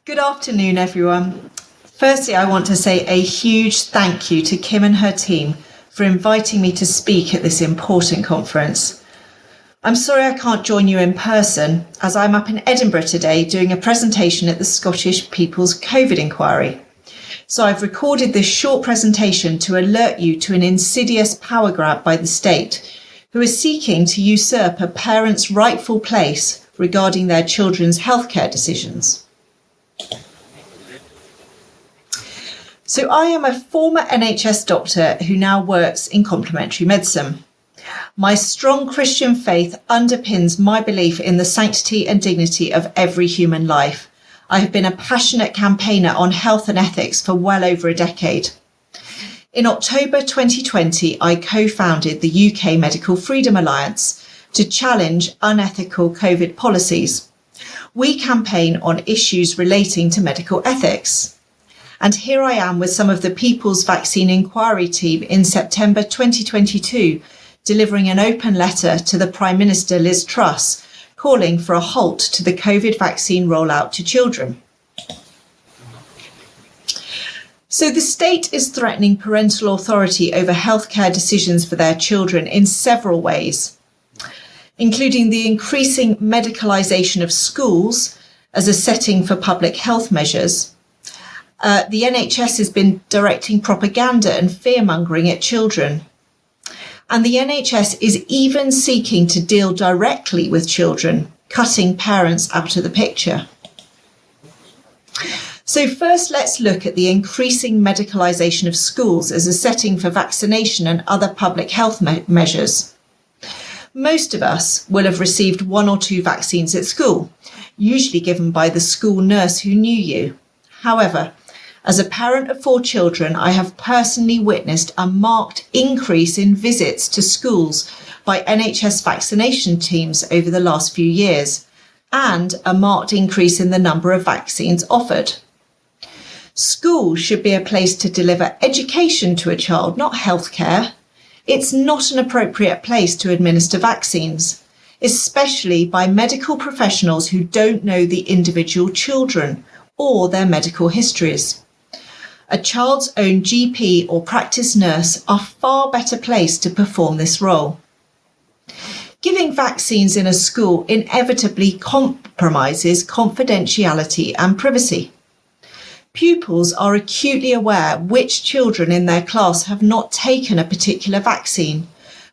Good afternoon, everyone. Firstly, I want to say a huge thank you to Kim and her team for inviting me to speak at this important conference. I'm sorry I can't join you in person, as I'm up in Edinburgh today doing a presentation at the Scottish People's COVID Inquiry. So I've recorded this short presentation to alert you to an insidious power grab by the state, who is seeking to usurp a parent's rightful place regarding their children's healthcare decisions. So I am a former NHS doctor who now works in complementary medicine. My strong Christian faith underpins my belief in the sanctity and dignity of every human life. I have been a passionate campaigner on health and ethics for well over a decade. In October 2020, I co-founded the UK Medical Freedom Alliance to challenge unethical COVID policies. We campaign on issues relating to medical ethics. And here I am with some of the People's Vaccine Inquiry team in September 2022, delivering an open letter to the Prime Minister Liz Truss, calling for a halt to the COVID vaccine rollout to children. So the state is threatening parental authority over healthcare decisions for their children in several ways, including the increasing medicalization of schools as a setting for public health measures. The NHS has been directing propaganda and fear-mongering at children. And the NHS is even seeking to deal directly with children, cutting parents out of the picture. So first, let's look at the increasing medicalisation of schools as a setting for vaccination and other public health measures. Most of us will have received one or two vaccines at school, usually given by the school nurse who knew you. However, as a parent of 4 children, I have personally witnessed a marked increase in visits to schools by NHS vaccination teams over the last few years, and a marked increase in the number of vaccines offered. Schools should be a place to deliver education to a child, not healthcare. It's not an appropriate place to administer vaccines, especially by medical professionals who don't know the individual children or their medical histories. A child's own GP or practice nurse are far better placed to perform this role. Giving vaccines in a school inevitably compromises confidentiality and privacy. Pupils are acutely aware which children in their class have not taken a particular vaccine,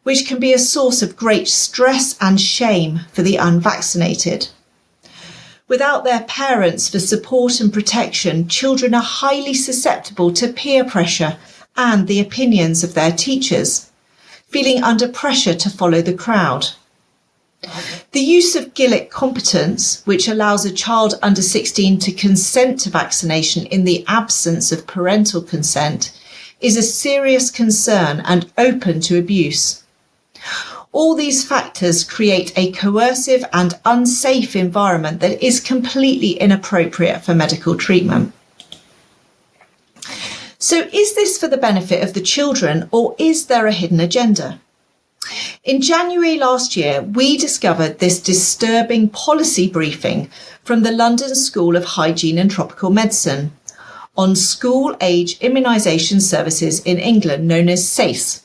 which can be a source of great stress and shame for the unvaccinated. Without their parents for support and protection, children are highly susceptible to peer pressure and the opinions of their teachers, feeling under pressure to follow the crowd. The use of Gillick competence, which allows a child under 16 to consent to vaccination in the absence of parental consent, is a serious concern and open to abuse. All these factors create a coercive and unsafe environment that is completely inappropriate for medical treatment. So is this for the benefit of the children, or is there a hidden agenda? In January last year, we discovered this disturbing policy briefing from the London School of Hygiene and Tropical Medicine on school-age immunisation services in England, known as SACE,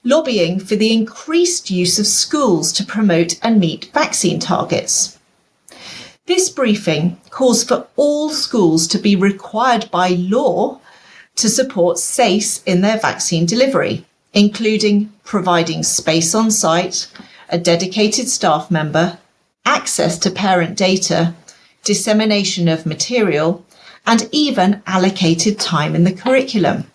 lobbying for the increased use of schools to promote and meet vaccine targets. This briefing calls for all schools to be required by law to support SACE in their vaccine delivery, including providing space on site, a dedicated staff member, access to parent data, dissemination of material, and even allocated time in the curriculum.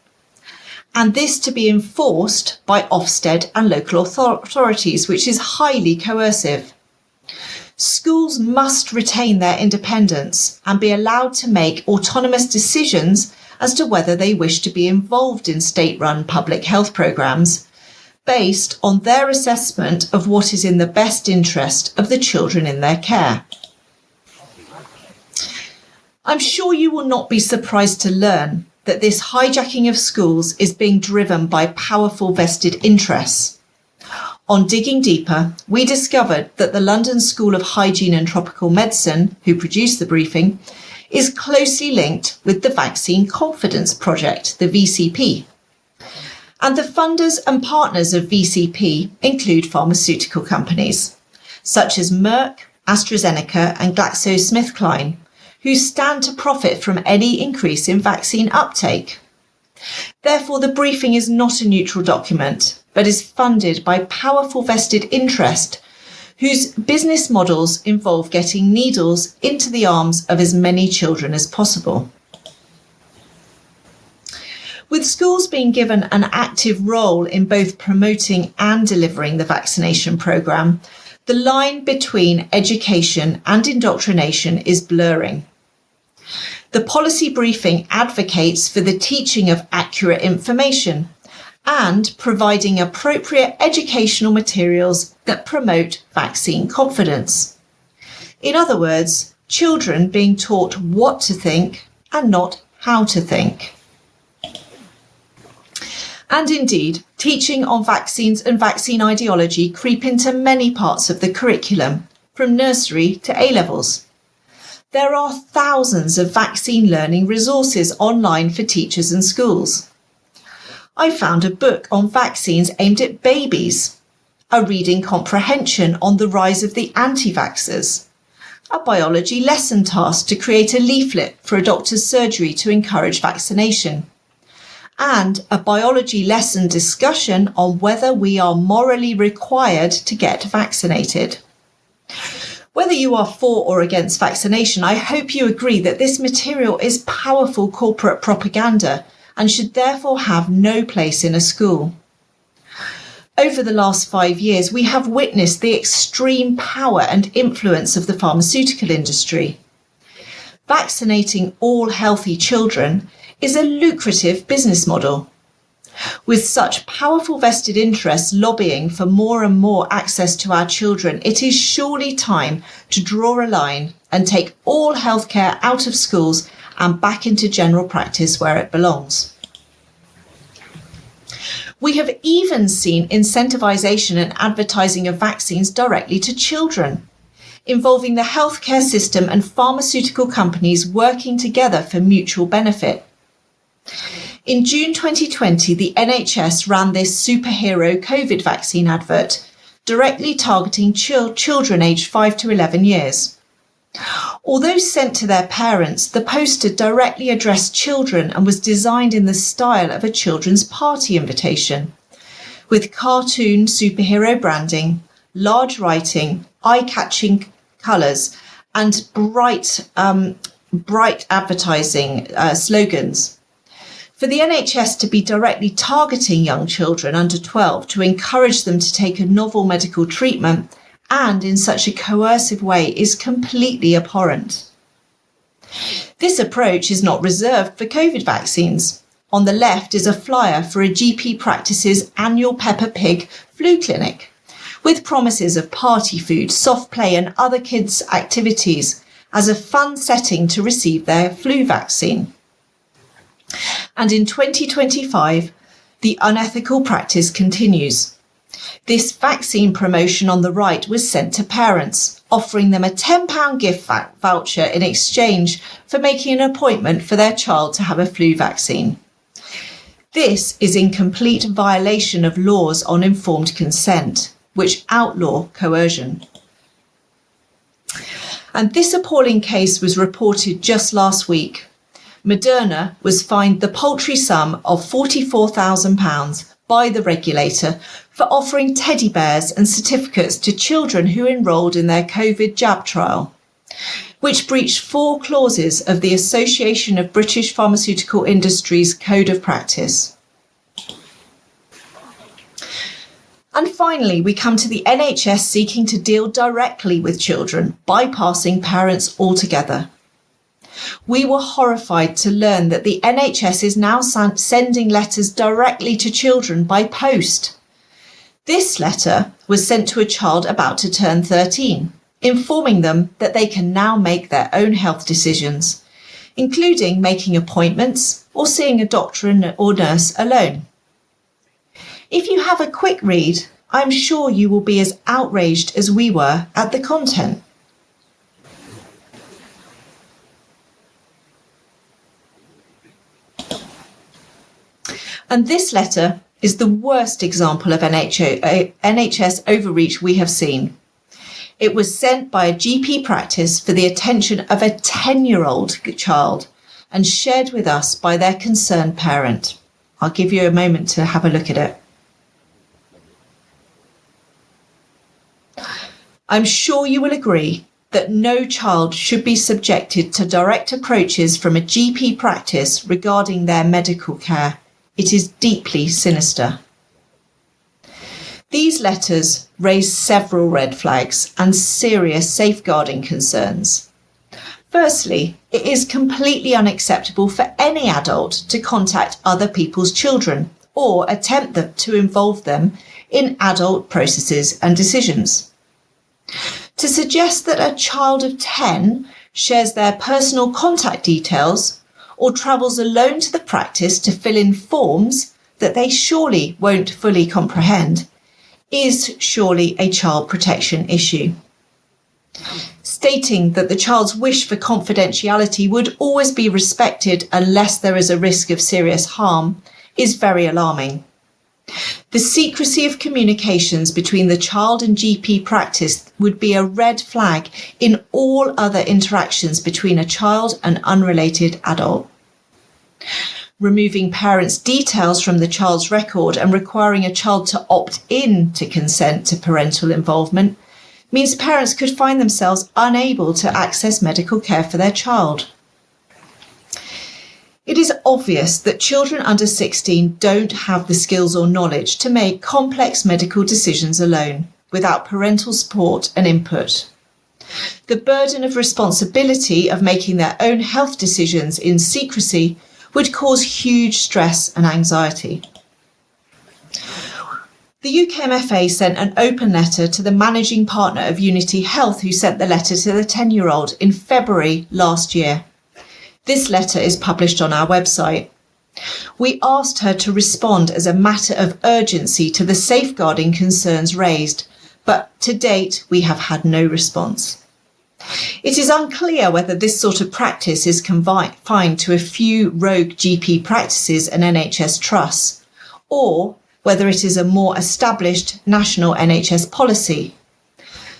And this to be enforced by Ofsted and local authorities, which is highly coercive. Schools must retain their independence and be allowed to make autonomous decisions as to whether they wish to be involved in state-run public health programmes, based on their assessment of what is in the best interest of the children in their care. I'm sure you will not be surprised to learn that this hijacking of schools is being driven by powerful vested interests. On digging deeper, we discovered that the London School of Hygiene and Tropical Medicine, who produced the briefing, is closely linked with the Vaccine Confidence Project, the VCP. And the funders and partners of VCP include pharmaceutical companies, such as Merck, AstraZeneca and GlaxoSmithKline, who stand to profit from any increase in vaccine uptake. Therefore, the briefing is not a neutral document, but is funded by powerful vested interest whose business models involve getting needles into the arms of as many children as possible. With schools being given an active role in both promoting and delivering the vaccination programme, the line between education and indoctrination is blurring. The policy briefing advocates for the teaching of accurate information and providing appropriate educational materials that promote vaccine confidence. In other words, children being taught what to think and not how to think. And indeed, teaching on vaccines and vaccine ideology creep into many parts of the curriculum, from nursery to A-levels. There are thousands of vaccine learning resources online for teachers and schools. I found a book on vaccines aimed at babies, a reading comprehension on the rise of the anti-vaxxers, a biology lesson task to create a leaflet for a doctor's surgery to encourage vaccination, and a biology lesson discussion on whether we are morally required to get vaccinated. Whether you are for or against vaccination, I hope you agree that this material is powerful corporate propaganda and should therefore have no place in a school. Over the last 5 years, we have witnessed the extreme power and influence of the pharmaceutical industry. Vaccinating all healthy children is a lucrative business model. With such powerful vested interests lobbying for more and more access to our children, it is surely time to draw a line and take all healthcare out of schools and back into general practice where it belongs. We have even seen incentivization and advertising of vaccines directly to children, involving the healthcare system and pharmaceutical companies working together for mutual benefit. In June 2020, the NHS ran this superhero COVID vaccine advert, directly targeting children aged 5 to 11 years. Although sent to their parents, the poster directly addressed children and was designed in the style of a children's party invitation, with cartoon superhero branding, large writing, eye-catching colours, and bright advertising slogans. For the NHS to be directly targeting young children under 12 to encourage them to take a novel medical treatment and in such a coercive way is completely abhorrent. This approach is not reserved for COVID vaccines. On the left is a flyer for a GP practice's annual Peppa Pig flu clinic, with promises of party food, soft play and other kids' activities as a fun setting to receive their flu vaccine. And in 2025, the unethical practice continues. This vaccine promotion on the right was sent to parents, offering them a £10 gift voucher in exchange for making an appointment for their child to have a flu vaccine. This is in complete violation of laws on informed consent, which outlaw coercion. And this appalling case was reported just last week. Moderna was fined the paltry sum of £44,000 by the regulator for offering teddy bears and certificates to children who enrolled in their COVID jab trial, which breached 4 clauses of the Association of British Pharmaceutical Industries Code of Practice. And finally, we come to the NHS seeking to deal directly with children, bypassing parents altogether. We were horrified to learn that the NHS is now sending letters directly to children by post. This letter was sent to a child about to turn 13, informing them that they can now make their own health decisions, including making appointments or seeing a doctor or nurse alone. If you have a quick read, I'm sure you will be as outraged as we were at the content. And this letter is the worst example of NHS overreach we have seen. It was sent by a GP practice for the attention of a 10-year-old child and shared with us by their concerned parent. I'll give you a moment to have a look at it. I'm sure you will agree that no child should be subjected to direct approaches from a GP practice regarding their medical care. It is deeply sinister. These letters raise several red flags and serious safeguarding concerns. Firstly, it is completely unacceptable for any adult to contact other people's children or attempt to involve them in adult processes and decisions. To suggest that a child of 10 shares their personal contact details or travels alone to the practice to fill in forms that they surely won't fully comprehend is surely a child protection issue. Stating that the child's wish for confidentiality would always be respected unless there is a risk of serious harm is very alarming. The secrecy of communications between the child and GP practice would be a red flag in all other interactions between a child and unrelated adult. Removing parents' details from the child's record and requiring a child to opt in to consent to parental involvement means parents could find themselves unable to access medical care for their child. It is obvious that children under 16 don't have the skills or knowledge to make complex medical decisions alone without parental support and input. The burden of responsibility of making their own health decisions in secrecy would cause huge stress and anxiety. The UKMFA sent an open letter to the managing partner of Unity Health, who sent the letter to the 10-year-old in February last year. This letter is published on our website. We asked her to respond as a matter of urgency to the safeguarding concerns raised, but to date we have had no response. It is unclear whether this sort of practice is confined to a few rogue GP practices and NHS trusts, or whether it is a more established national NHS policy.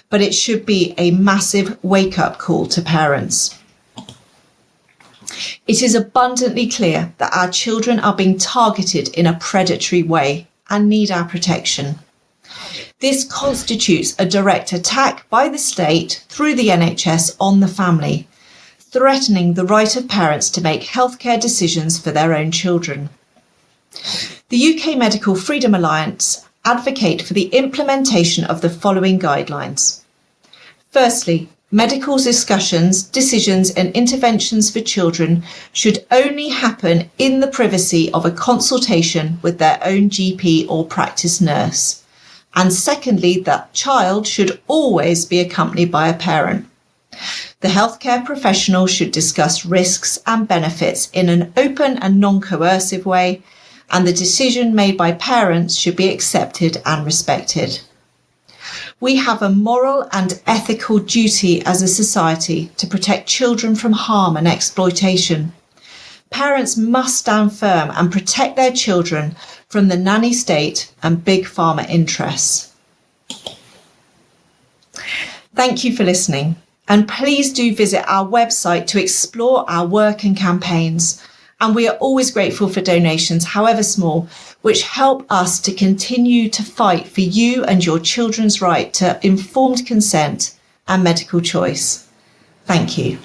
But it should be a massive wake-up call to parents. It is abundantly clear that our children are being targeted in a predatory way and need our protection. This constitutes a direct attack by the state through the NHS on the family, threatening the right of parents to make healthcare decisions for their own children. The UK Medical Freedom Alliance advocate for the implementation of the following guidelines. Firstly, medical discussions, decisions and interventions for children should only happen in the privacy of a consultation with their own GP or practice nurse. And secondly, that child should always be accompanied by a parent. The healthcare professional should discuss risks and benefits in an open and non-coercive way, and the decision made by parents should be accepted and respected. We have a moral and ethical duty as a society to protect children from harm and exploitation. Parents must stand firm and protect their children from the nanny state and big pharma interests. Thank you for listening, and please do visit our website to explore our work and campaigns. And we are always grateful for donations, however small, which help us to continue to fight for you and your children's right to informed consent and medical choice. Thank you.